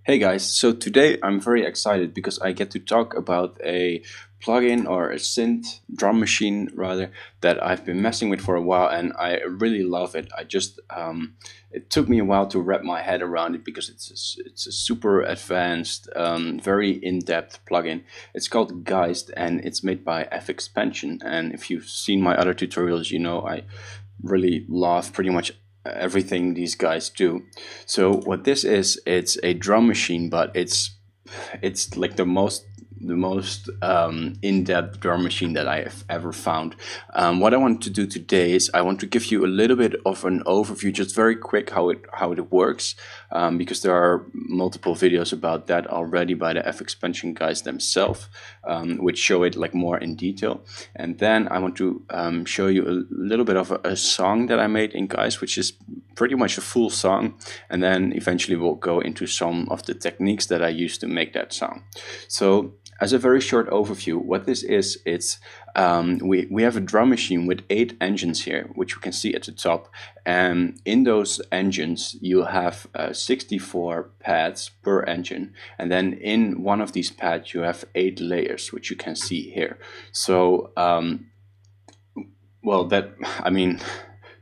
Hey guys, so today I'm very excited because I get to talk about a plugin or a synth drum machine rather that I've been messing with for a while and I really love it. It took me a while to wrap my head around it because it's a super advanced, very in-depth plugin. It's called Geist and it's made by FXpansion. And if you've seen my other tutorials, you know I really love pretty much everything these guys do. So what this is, it's a drum machine, but it's like the most in-depth drum machine that I have ever found. What I want to do today is I want to give you a little bit of an overview, just very quick, how it works, because there are multiple videos about that already by the FXpansion guys themselves, which show it like more in detail. And then I want to show you a little bit of a song that I made in Guys, which is pretty much a full song, and then eventually we'll go into some of the techniques that I used to make that song. So as a very short overview, what this is, we have a drum machine with 8 engines here, which you can see at the top. And in those engines, you have 64 pads per engine. And then in one of these pads, you have 8 layers, which you can see here. So, well,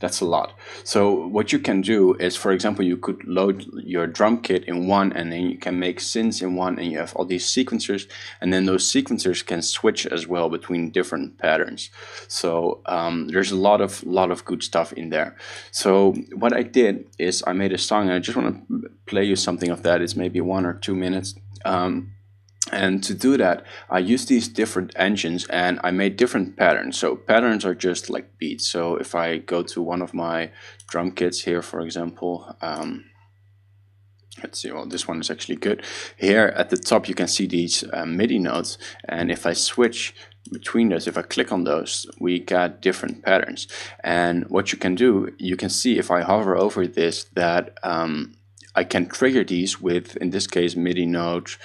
that's a lot. So what you can do is, for example, you could load your drum kit in one, and then you can make synths in one, and you have all these sequencers, and then those sequencers can switch as well between different patterns. So there's a lot of good stuff in there. So what I did is I made a song, and I just want to play you something of that. It's maybe 1 or 2 minutes. And to do that, I use these different engines and I made different patterns. So patterns are just like beats. So if I go to one of my drum kits here, for example, let's see, well, this one is actually good. Here at the top, you can see these MIDI notes. And if I switch between those, if I click on those, we got different patterns. And what you can do, you can see if I hover over this that I can trigger these with, in this case, MIDI note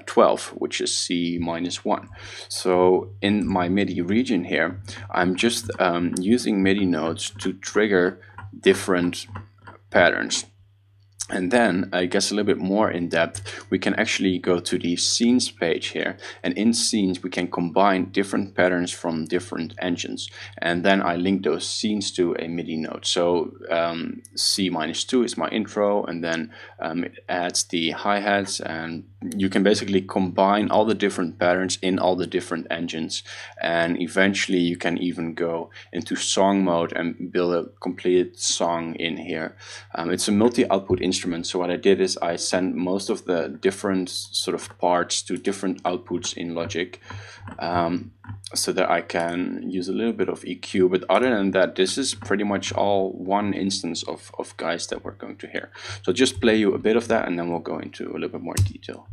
12, which is C-1. So in my MIDI region here, I'm just using MIDI notes to trigger different patterns. And then, I guess a little bit more in depth, we can actually go to the scenes page here. And in scenes, we can combine different patterns from different engines. And then I link those scenes to a MIDI note. So C-2 is my intro, and then it adds the hi-hats. And you can basically combine all the different patterns in all the different engines. And eventually, you can even go into song mode and build a complete song in here. It's a multi-output instrument. So what I did is I sent most of the different sort of parts to different outputs in Logic, so that I can use a little bit of EQ. But other than that, this is pretty much all one instance of Guys that we're going to hear. So just play you a bit of that and then we'll go into a little bit more detail.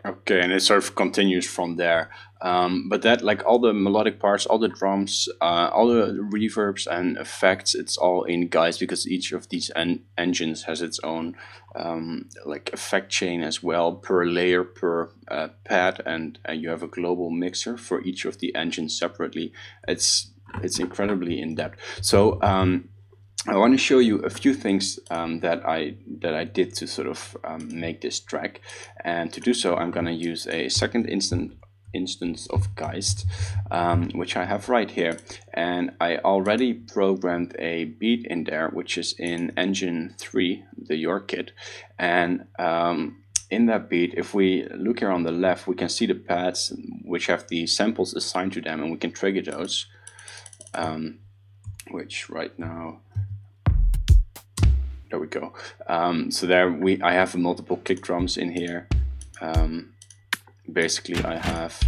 Okay, and it sort of continues from there. But that, like all the melodic parts, all the drums, all the reverbs and effects, it's all in Geist, because each of these engines has its own like effect chain as well, per layer, per pad, and you have a global mixer for each of the engines separately. It's incredibly in depth. So I want to show you a few things that I did to sort of make this track, and to do so I'm going to use a second instance of Geist, which I have right here, and I already programmed a beat in there, which is in engine 3, the Your kit, and in that beat, if we look here on the left, we can see the pads which have the samples assigned to them, and we can trigger those, which right now, there we go. So there I have multiple kick drums in here. Basically I have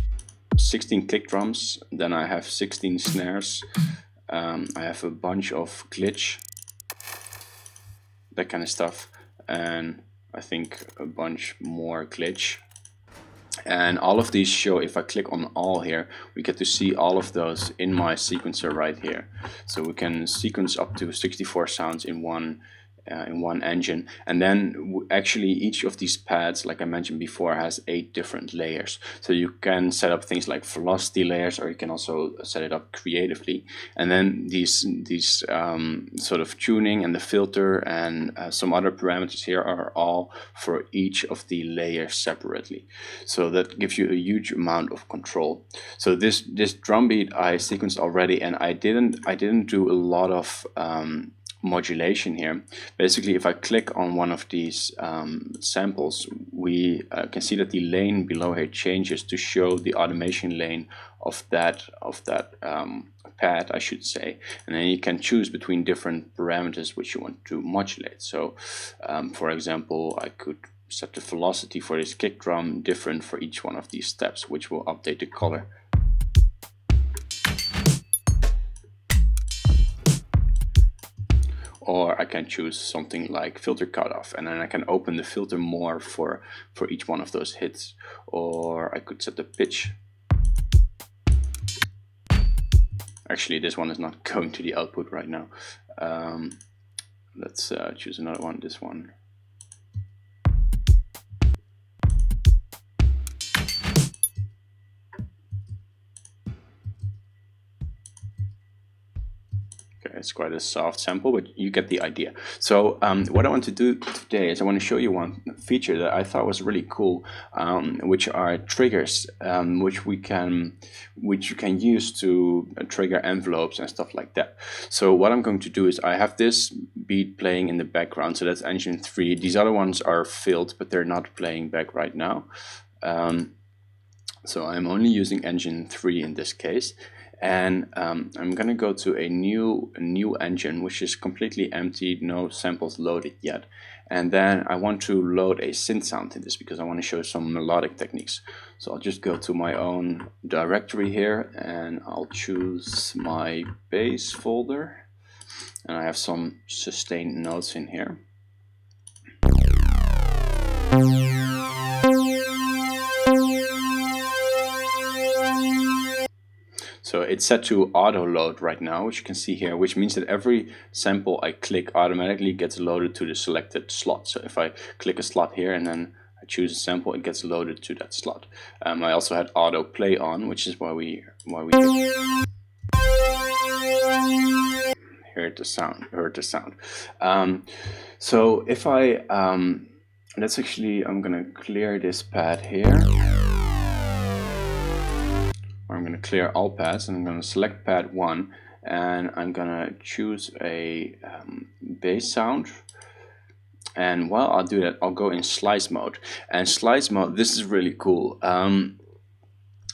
16 kick drums, then I have 16 snares, I have a bunch of glitch, that kind of stuff, and I think a bunch more glitch. And all of these show, if I click on all here, we get to see all of those in my sequencer right here. So we can sequence up to 64 sounds in one engine, and then actually each of these pads, like I mentioned before, has 8 different layers. So you can set up things like velocity layers, or you can also set it up creatively. And then these sort of tuning and the filter and some other parameters here are all for each of the layers separately. So that gives you a huge amount of control. So this drum beat I sequenced already, and I didn't do a lot of modulation here. Basically, if I click on one of these samples, we can see that the lane below here changes to show the automation lane of that pad, I should say, and then you can choose between different parameters which you want to modulate. So for example, I could set the velocity for this kick drum different for each one of these steps, which will update the color. Or I can choose something like filter cutoff, and then I can open the filter more for each one of those hits. Or I could set the pitch. Actually, this one is not going to the output right now. Let's choose another one, this one. It's quite a soft sample, but you get the idea. So what I want to do today is I want to show you one feature that I thought was really cool, which are triggers, which you can use to trigger envelopes and stuff like that. So what I'm going to do is I have this beat playing in the background, so that's engine 3. These other ones are filled, but they're not playing back right now. So I'm only using engine 3 in this case. And I'm gonna go to a new engine, which is completely empty, no samples loaded yet. And then I want to load a synth sound in this because I want to show some melodic techniques. So I'll just go to my own directory here, and I'll choose my bass folder, and I have some sustained notes in here. So it's set to auto load right now, which you can see here, which means that every sample I click automatically gets loaded to the selected slot. So if I click a slot here and then I choose a sample, it gets loaded to that slot. I also had auto play on, which is why we heard the sound. So if I let's actually, I'm gonna clear this pad here. I'm going to clear all pads, and I'm going to select pad 1, and I'm going to choose a bass sound. And while I'll do that, I'll go in slice mode. And slice mode, this is really cool.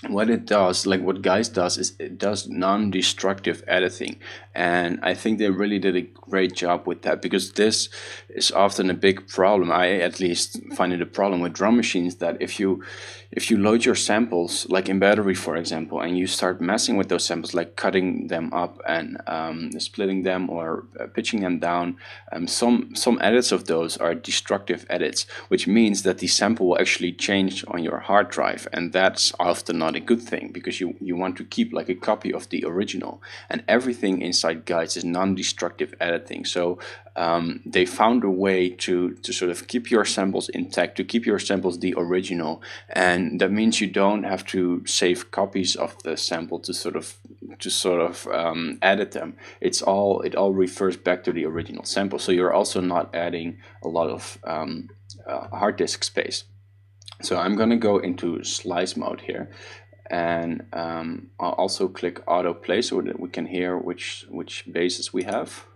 What it does, like what Geist does, is it does non-destructive editing, and I think they really did a great job with that, because this is often a big problem. I at least find it a problem with drum machines, that if you load your samples, like in Battery for example, and you start messing with those samples, like cutting them up and splitting them or pitching them down, some edits of those are destructive edits, which means that the sample will actually change on your hard drive, and that's often not not a good thing, because you want to keep like a copy of the original, and everything inside Guides is non-destructive editing. So they found a way to sort of keep your samples intact, to keep your samples the original, and that means you don't have to save copies of the sample to sort of edit them. It all refers back to the original sample, so you're also not adding a lot of hard disk space. So I'm going to go into slice mode here, and I'll also click autoplay so that we can hear which basses we have.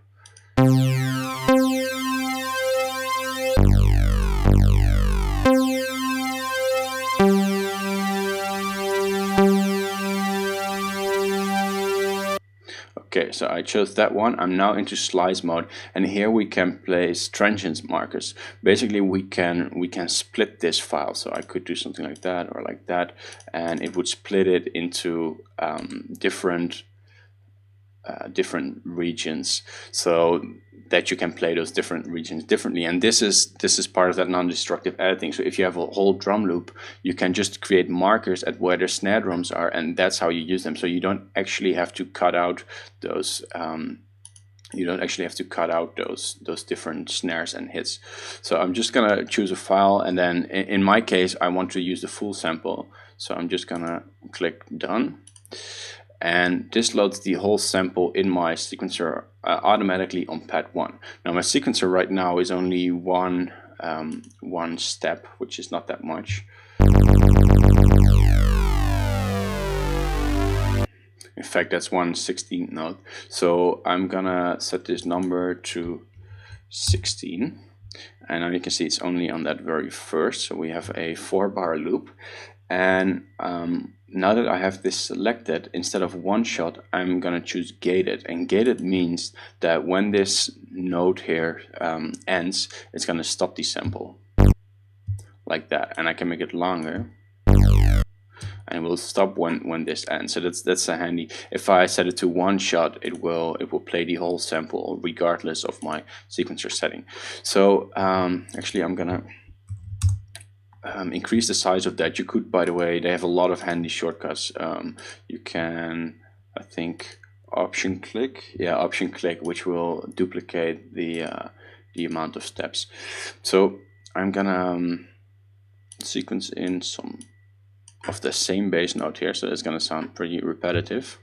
Okay, so I chose that one. I'm now into slice mode, and here we can place transients markers. Basically, we can split this file. So I could do something like that or like that, and it would split it into different regions, so that you can play those different regions differently. And this is part of that non-destructive editing. So if you have a whole drum loop, you can just create markers at where the snare drums are, and that's how you use them. So you don't actually have to cut out those those different snares and hits. So I'm just gonna choose a file, and then in my case I want to use the full sample, so I'm just gonna click done. And this loads the whole sample in my sequencer automatically on pad 1. Now my sequencer right now is only one step, which is not that much. In fact, that's 1/16th note. So I'm gonna set this number to 16. And now you can see it's only on that very first. So we have a 4-bar loop. And now that I have this selected, instead of one shot, I'm gonna choose gated. And gated means that when this note here ends, it's gonna stop the sample like that. And I can make it longer, and it will stop when this ends. So that's a handy. If I set it to one shot, it will play the whole sample regardless of my sequencer setting. So actually, I'm gonna increase the size of that. You could, by the way, they have a lot of handy shortcuts. You can, I think, option click, which will duplicate the amount of steps. So I'm gonna sequence in some of the same bass note here, so it's gonna sound pretty repetitive.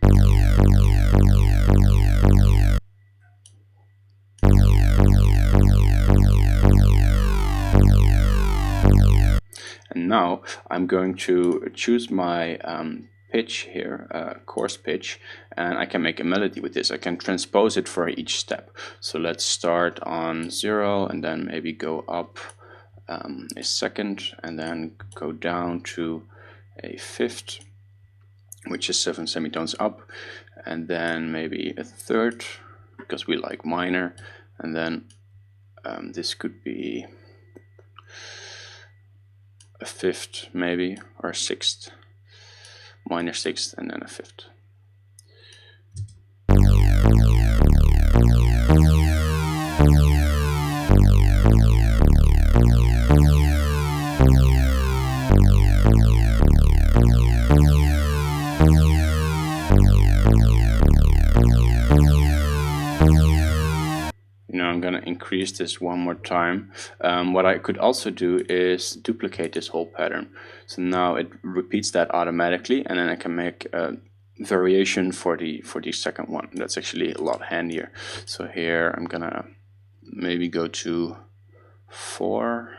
And now I'm going to choose my pitch here, coarse pitch, and I can make a melody with this. I can transpose it for each step. So let's start on 0 and then maybe go up a second, and then go down to a fifth, which is 7 semitones up, and then maybe a third, because we like minor, and then this could be a fifth maybe, or a sixth, minor sixth, and then a fifth. I'm going to increase this one more time. What I could also do is duplicate this whole pattern. So now it repeats that automatically, and then I can make a variation for the second one. That's actually a lot handier. So here I'm going to maybe go to 4,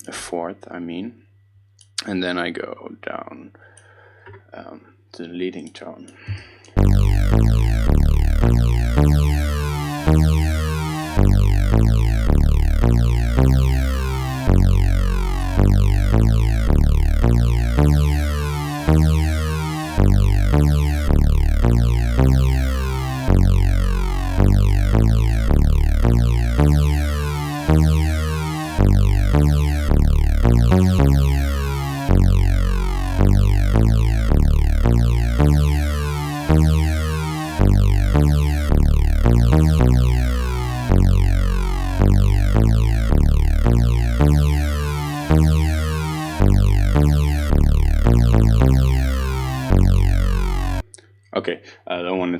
a fourth, I mean, and then I go down to the leading tone.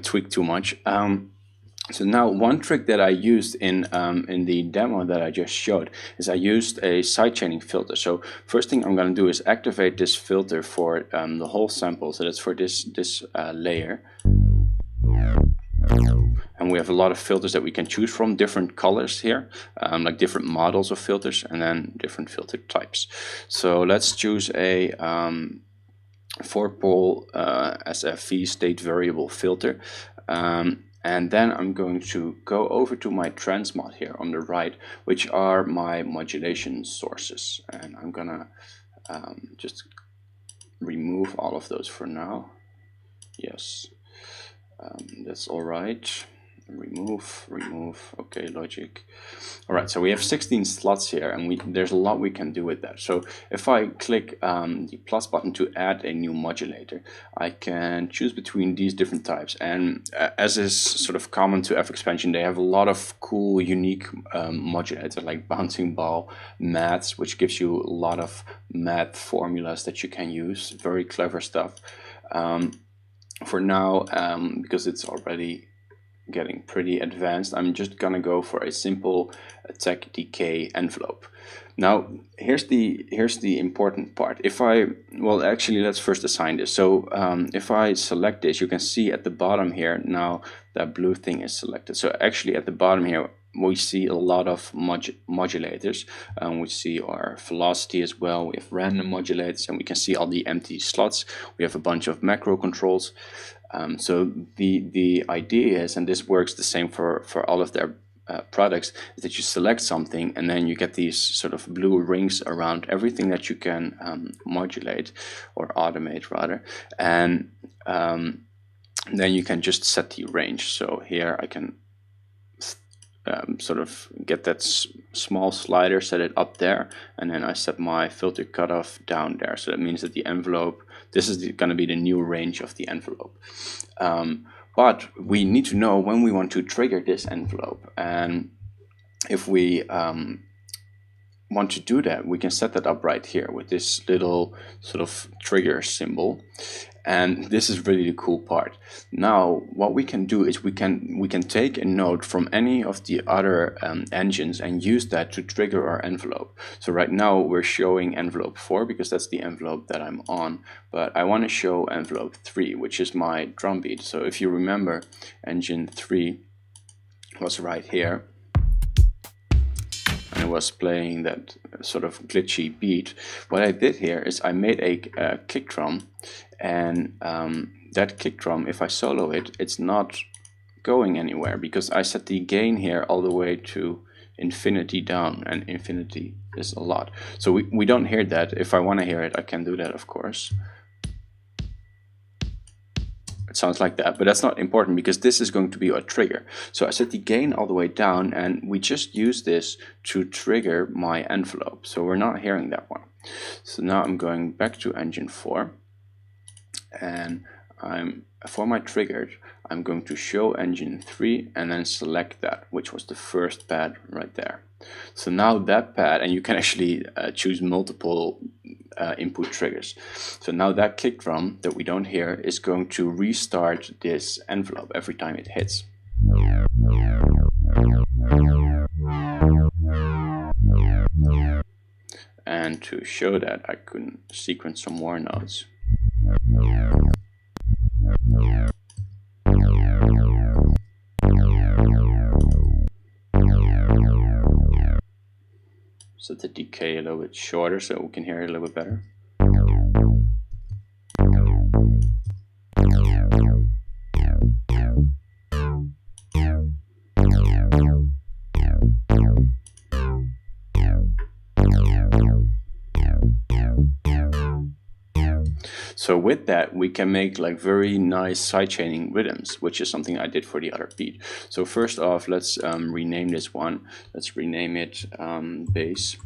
tweak too much. So now one trick that I used in the demo that I just showed is I used a sidechaining filter. So first thing I'm going to do is activate this filter for the whole sample. So that's for this layer. And we have a lot of filters that we can choose from, different colors here, like different models of filters, and then different filter types. So let's choose a 4-pole SFV state variable filter. And then I'm going to go over to my transmod here on the right, which are my modulation sources. And I'm gonna just remove all of those for now. Yes, that's all right. Remove, okay, logic. All right, so we have 16 slots here, and there's a lot we can do with that. So if I click the plus button to add a new modulator, I can choose between these different types. And as is sort of common to FXpansion, they have a lot of cool, unique modulators like bouncing ball, maths, which gives you a lot of math formulas that you can use. Very clever stuff. For now, because it's already getting pretty advanced, I'm just gonna go for a simple attack decay envelope. Now here's the important part. If I, well, actually let's first assign this. So if I select this, you can see at the bottom here now that blue thing is selected. So actually at the bottom here we see a lot of modulators. We see our velocity as well. We have random modulators, and we can see all the empty slots. We have a bunch of macro controls. So the idea is, and this works the same for all of their products, is that you select something and then you get these sort of blue rings around everything that you can modulate or automate rather, and then you can just set the range. So here I can sort of get that small slider, set it up there, and then I set my filter cutoff down there. So that means that the envelope, this is going to be the new range of the envelope. But we need to know when we want to trigger this envelope. And if we want to do that, we can set that up right here with this little sort of trigger symbol. And this is really the cool part. Now, what we can do is we can take a node from any of the other engines and use that to trigger our envelope. So right now we're showing envelope 4 because that's the envelope that I'm on. But I want to show envelope 3, which is my drum beat. So if you remember, engine 3 was right here. And it was playing that sort of glitchy beat. What I did here is I made a kick drum, and that kick drum, if I solo it, it's not going anywhere because I set the gain here all the way to infinity down, and infinity is a lot. So we don't hear that. If I want to hear it, I can do that, of course. It sounds like that, but that's not important because this is going to be a trigger. So I set the gain all the way down, and we just use this to trigger my envelope. So we're not hearing that one. So now I'm going back to engine 4, and for my triggered, I'm going to show engine 3 and then select that, which was the first pad right there. So now that pad, and you can actually choose multiple input triggers. So now that kick drum that we don't hear is going to restart this envelope every time it hits. And to show that, I can sequence some more notes. Set the decay a little bit shorter so we can hear it a little bit better. So with that, we can make like very nice sidechaining rhythms, which is something I did for the other beat. So first off, let's rename this one. Let's rename it bass.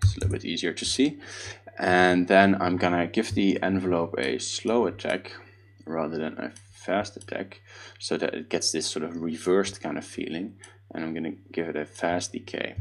It's a little bit easier to see. And then I'm gonna give the envelope a slow attack rather than a fast attack, so that it gets this sort of reversed kind of feeling. And I'm gonna give it a fast decay.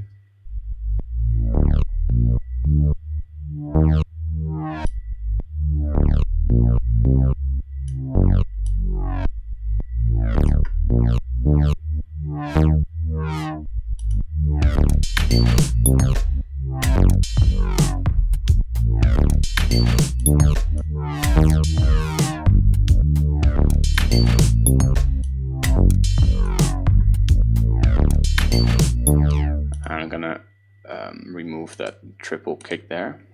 that triple kick there.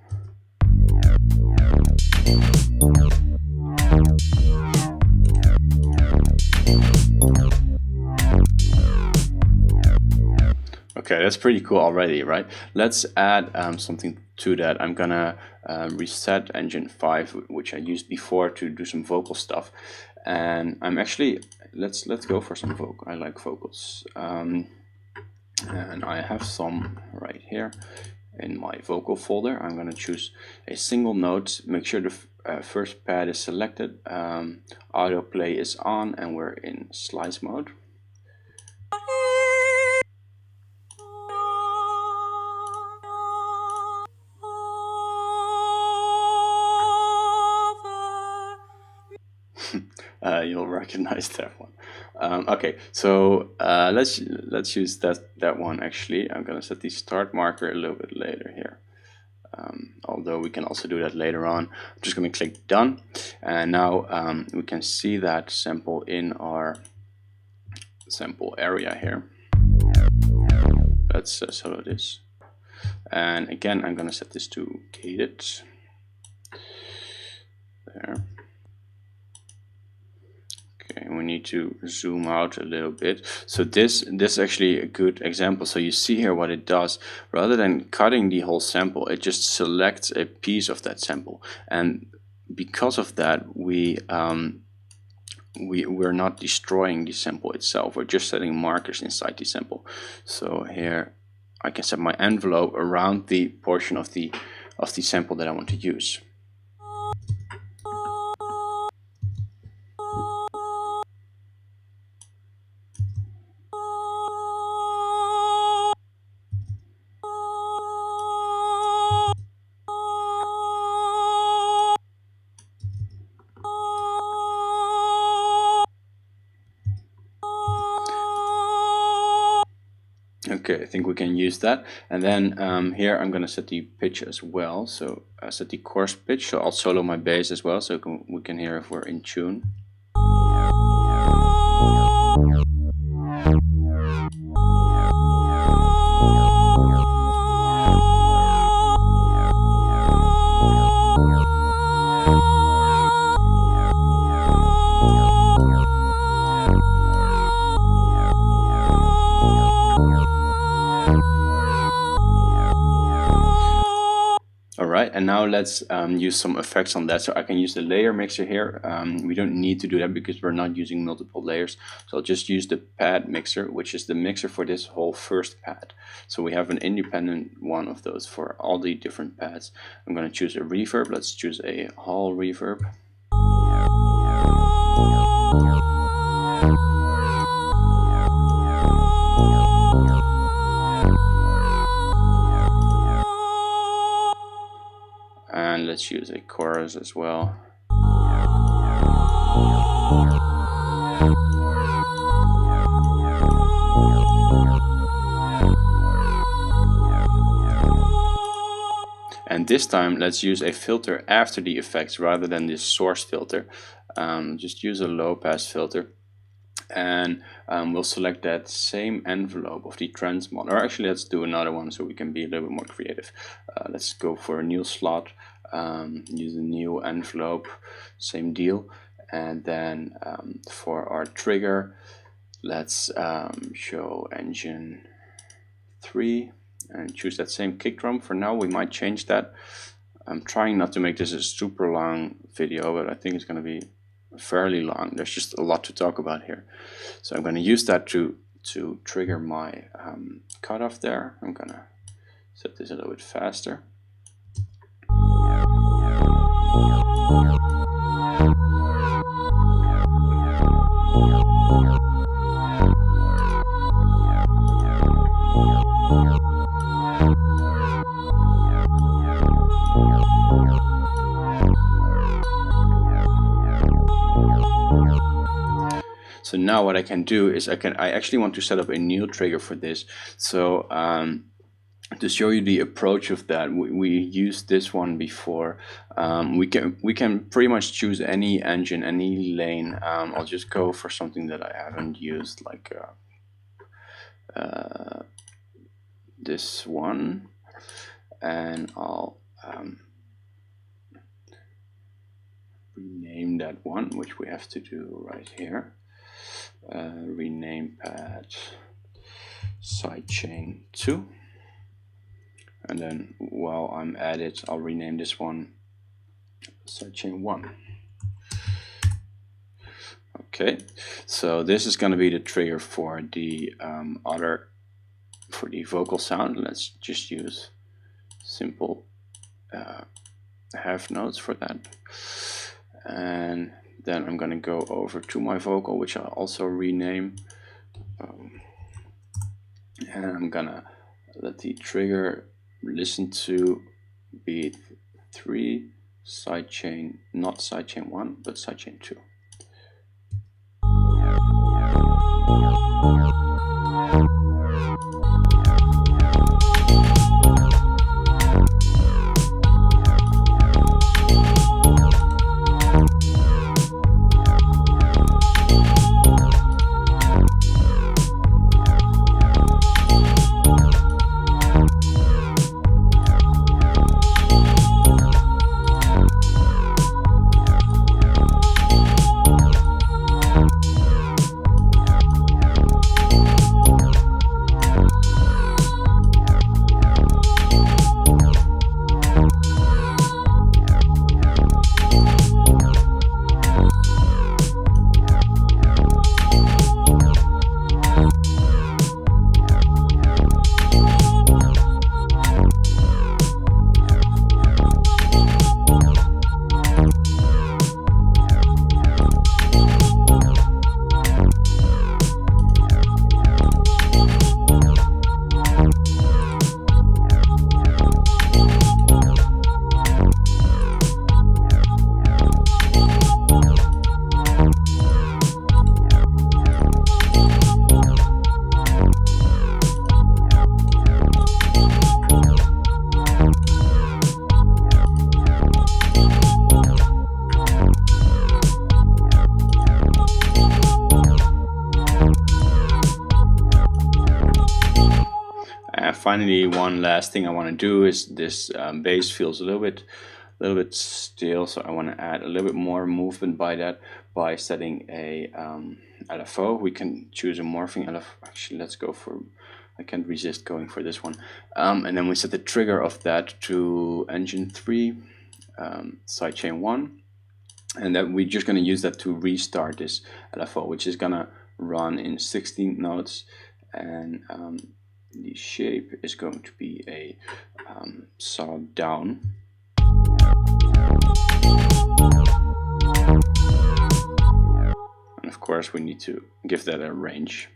Okay, that's pretty cool already, right? Let's add something to that. I'm gonna reset engine 5, which I used before to do some vocal stuff, and I'm actually let's go for some vocal. I like vocals, and I have some right here in my vocal folder. I'm gonna choose a single note. Make sure the first pad is selected. Autoplay is on, and we're in slice mode. You'll recognize that one. Okay, so let's use that one. Actually, I'm gonna set the start marker a little bit later here. Although we can also do that later on. I'm just gonna click done, and now we can see that sample in our sample area here. Let's solo this, and again I'm gonna set this to gated. There. Okay, we need to zoom out a little bit. So this is actually a good example. So you see here what it does. Rather than cutting the whole sample, it just selects a piece of that sample, and because of that, we're not destroying the sample itself. We're just setting markers inside the sample. So here I can set my envelope around the portion of the sample that I want to use. Okay, I think we can use that. And then here I'm going to set the pitch as well. So I set the coarse pitch, so I'll solo my bass as well, so we can hear if we're in tune. Alright, and now let's use some effects on that. So I can use the layer mixer here. We don't need to do that because we're not using multiple layers. So I'll just use the pad mixer, which is the mixer for this whole first pad. So we have an independent one of those for all the different pads. I'm going to choose a reverb. Let's choose a hall reverb. And let's use a chorus as well. And this time let's use a filter after the effects rather than this source filter. Just use a low pass filter, and we'll select that same envelope of the trans mod. Or actually, let's do another one so we can be a little bit more creative. Let's go for a new slot, use a new envelope, same deal. And then for our trigger, let's show engine 3 and choose that same kick drum. For now, we might change that. I'm trying not to make this a super long video, but I think it's going to be fairly long. There's just a lot to talk about here. So I'm going to use that to trigger my cutoff there. I'm going to set this a little bit faster. So now what I can do is I actually want to set up a new trigger for this. So to show you the approach of that, we used this one before. We can pretty much choose any engine, any lane. I'll just go for something that I haven't used, like this one. and I'll rename that one, which we have to do right here. Rename pad sidechain 2, and then while I'm at it, I'll rename this one sidechain 1. Okay, so this is going to be the trigger for the for the vocal sound. Let's just use simple half notes for that, and then I'm going to go over to my vocal, which I'll also rename, and I'm gonna let the trigger listen to beat 3 sidechain, not sidechain 1 but sidechain 2. Finally, one last thing I want to do is this bass feels a little bit still, so I want to add a little bit more movement by setting a LFO. We can choose a morphing LFO. Actually, let's go for, I can't resist going for this one. And then we set the trigger of that to engine 3, sidechain 1, and then we're just going to use that to restart this LFO, which is going to run in 16 notes, and the shape is going to be a saw down. And of course we need to give that a range.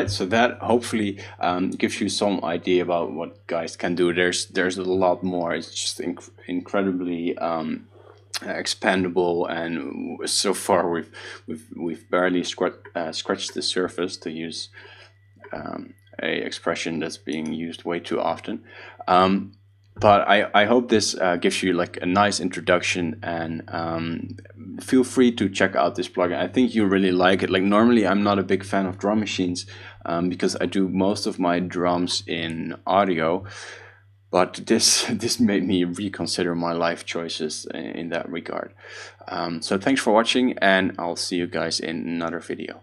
So that hopefully gives you some idea about what Geist can do. There's a lot more. It's just incredibly expandable, and so far we've barely scratched the surface, to use a expression that's being used way too often. But I hope this gives you like a nice introduction, and feel free to check out this plugin. I think you really like it. Like normally I'm not a big fan of drum machines because I do most of my drums in audio, but this made me reconsider my life choices in that regard. So thanks for watching, and I'll see you guys in another video.